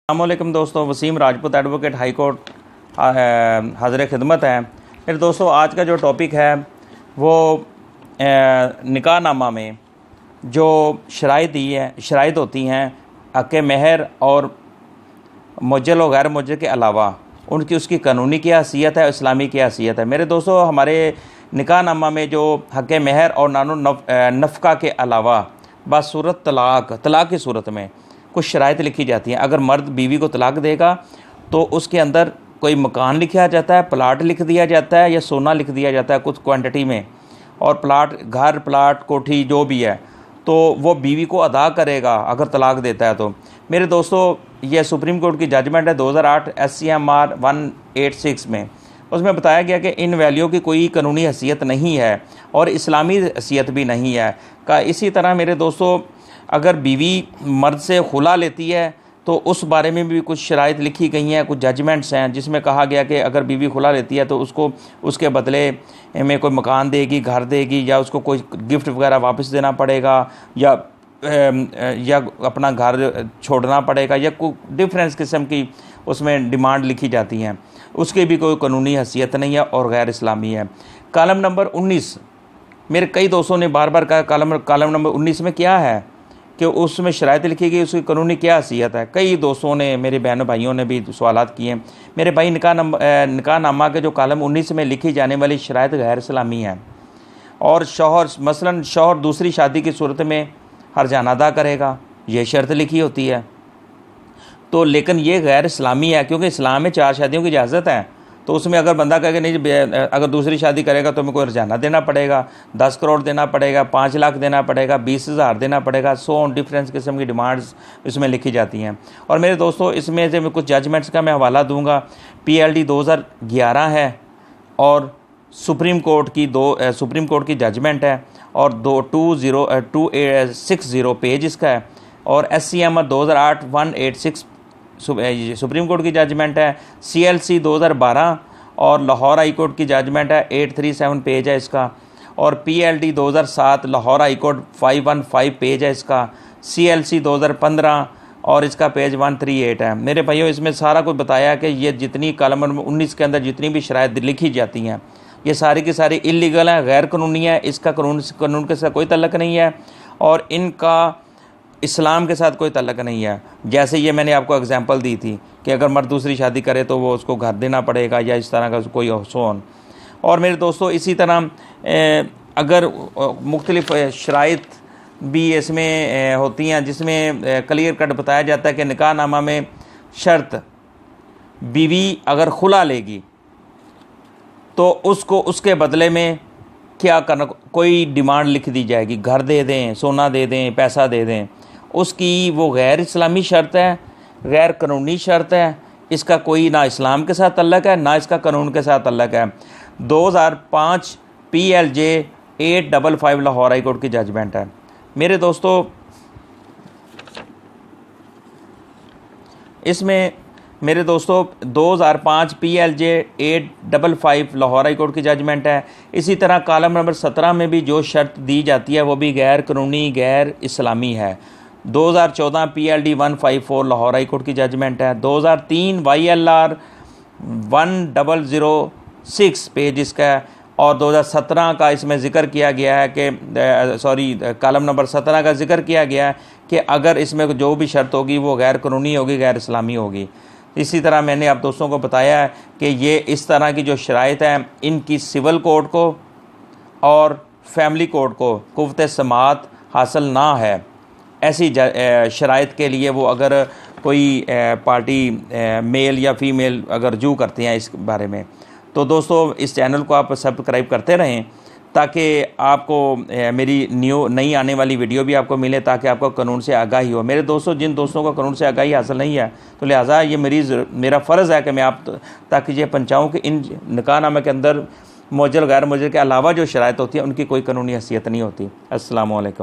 अस्सलामुअलैकुम दोस्तों, Wasim Rajput advocate high court हाज़िर खिदमत है। मेरे दोस्तों, आज का जो टॉपिक है वो निकाहनामा में जो शराइत होती हैं हक़ महर और मुअज्जल और गैर मुअज्जल के अलावा उसकी कानूनी क्या हैसियत है, इस्लामी क्या हैसियत है। मेरे दोस्तों, हमारे निकाहनामा में जो हक़ महर और नानो नफ़क़ा के अलावा बासूरत तलाक़ की सूरत में कुछ शराइत लिखी जाती हैं। अगर मर्द बीवी को तलाक देगा तो उसके अंदर कोई मकान लिखा जाता है, प्लाट लिख दिया जाता है या सोना लिख दिया जाता है कुछ क्वांटिटी में, और प्लाट कोठी जो भी है तो वो बीवी को अदा करेगा अगर तलाक देता है तो। मेरे दोस्तों, ये सुप्रीम कोर्ट की जजमेंट है 2008 SCMR 186 में। उसमें बताया गया कि इन वैल्यू की कोई कानूनी हैसियत नहीं है और इस्लामी हैसियत भी नहीं है का। इसी तरह मेरे दोस्तों, अगर बीवी मर्द से खुला लेती है तो उस बारे में भी कुछ शराइत लिखी गई हैं, कुछ जजमेंट्स हैं जिसमें कहा गया कि अगर बीवी खुला लेती है तो उसको उसके बदले में कोई मकान देगी, घर देगी, या उसको कोई गिफ्ट वगैरह वापस देना पड़ेगा, या अपना घर छोड़ना पड़ेगा, या कोई डिफरेंस किस्म की उसमें डिमांड लिखी जाती हैं। उसकी भी कोई कानूनी हैसियत नहीं है और गैर इस्लामी है। कॉलम नंबर 19, मेरे कई दोस्तों ने बार बार कहा कॉलम नंबर 19 में क्या है कि उसमें शराइत लिखी गई, उसकी कानूनी क्या हैसियत है। कई दोस्तों ने, मेरे बहनों भाइयों ने भी सवालात किए। मेरे भाई, निकाहनामा के जो कॉलम 19 में लिखी जाने वाली शराइत गैर इस्लामी है। और मसलन शौहर दूसरी शादी की सूरत में हर्जाना अदा करेगा, ये शर्त लिखी होती है तो, लेकिन ये गैर इस्लामी है क्योंकि इस्लाम में 4 शादियों की इजाज़त है। तो उसमें अगर बंदा कहे नहीं, अगर दूसरी शादी करेगा तो मेरे को हर्जाना देना पड़ेगा, 10 करोड़ देना पड़ेगा, 5 लाख देना पड़ेगा, 20,000 देना पड़ेगा, 100 डिफरेंस किस्म की डिमांड्स इसमें लिखी जाती हैं। और मेरे दोस्तों, इसमें से मैं कुछ जजमेंट्स का मैं हवाला दूंगा। PLD 2011 है और सुप्रीम कोर्ट की जजमेंट है और 260 पेज इसका है। और SCMR 2008 186 सुप्रीम कोर्ट की जजमेंट है। CLC 2012 और लाहौर हाई कोर्ट की जजमेंट है, 837 पेज है इसका। और PLD 2007 Lahore high court 515 page है इसका। CLC 2015 और इसका पेज 138 है। मेरे भाइयों, इसमें सारा कुछ बताया कि ये जितनी कॉलम नंबर 19 के अंदर जितनी भी शराइत लिखी जाती हैं ये सारी की सारी इलीगल हैं, गैर कानूनी है। इसका कानून के साथ कोई तल्लक नहीं है और इनका इस्लाम के साथ कोई तल्लक नहीं है। जैसे ये मैंने आपको एग्जांपल दी थी कि अगर मर्द दूसरी शादी करे तो वो उसको घर देना पड़ेगा या इस तरह का कोई सोन। और मेरे दोस्तों, इसी तरह अगर मुख्तलिफ शराइत भी इसमें होती हैं जिसमें क्लियर कट बताया जाता है कि निकाहनामा में शर्त बीवी अगर खुला लेगी तो उसको उसके बदले में क्या करना, कोई डिमांड लिख दी जाएगी, घर दे दें, सोना दे दें, पैसा दे दें। उसकी वो गैर इस्लामी शर्त है, गैर कानूनी शर्त है। इसका कोई ना इस्लाम के साथ तल्लक है ना इसका कानून के साथ तल्लक है। 2005 PLJ 855 लाहौर हाई कोर्ट की जजमेंट है। मेरे दोस्तों, इसमें 2005 PLJ 855 लाहौर हाई कोर्ट की जजमेंट है। इसी तरह कॉलम नंबर 17 में भी जो शर्त दी जाती है वो भी गैर कानूनी, गैर इस्लामी है। 2014 PLD 154 लाहौर हाई कोर्ट की जजमेंट है। 2003 YLR 1006 पेज इसका है। और 2017 का इसमें ज़िक्र किया गया है कि कॉलम नंबर 17 का जिक्र किया गया है कि अगर इसमें जो भी शर्त होगी वो गैर कानूनी होगी, गैर इस्लामी होगी। इसी तरह मैंने आप दोस्तों को बताया है कि ये इस तरह की जो शराइत हैं इनकी सिविल कोर्ट को और फैमिली कोर्ट को कुव्वत समाअत हासिल ना है। ऐसी शराइत के लिए वो अगर कोई पार्टी मेल या फीमेल अगर रजू करते हैं इस बारे में, तो दोस्तों इस चैनल को आप सब्सक्राइब करते रहें ताकि आपको मेरी नई आने वाली वीडियो भी आपको मिले, ताकि आपको कानून से आगाही हो। मेरे दोस्तों, जिन दोस्तों को कानून से आगाही हासिल नहीं है तो लिहाजा ये मेरा फ़र्ज़ है कि मैं आप ताकि ये पहुँचाऊँ कि इन निकाहनामे के अंदर मुअज्जल गैर मुअज्जल के अलावा जो शराइत होती है उनकी कोई कानूनी हैसियत नहीं होती। अस्सलामु अलैकुम।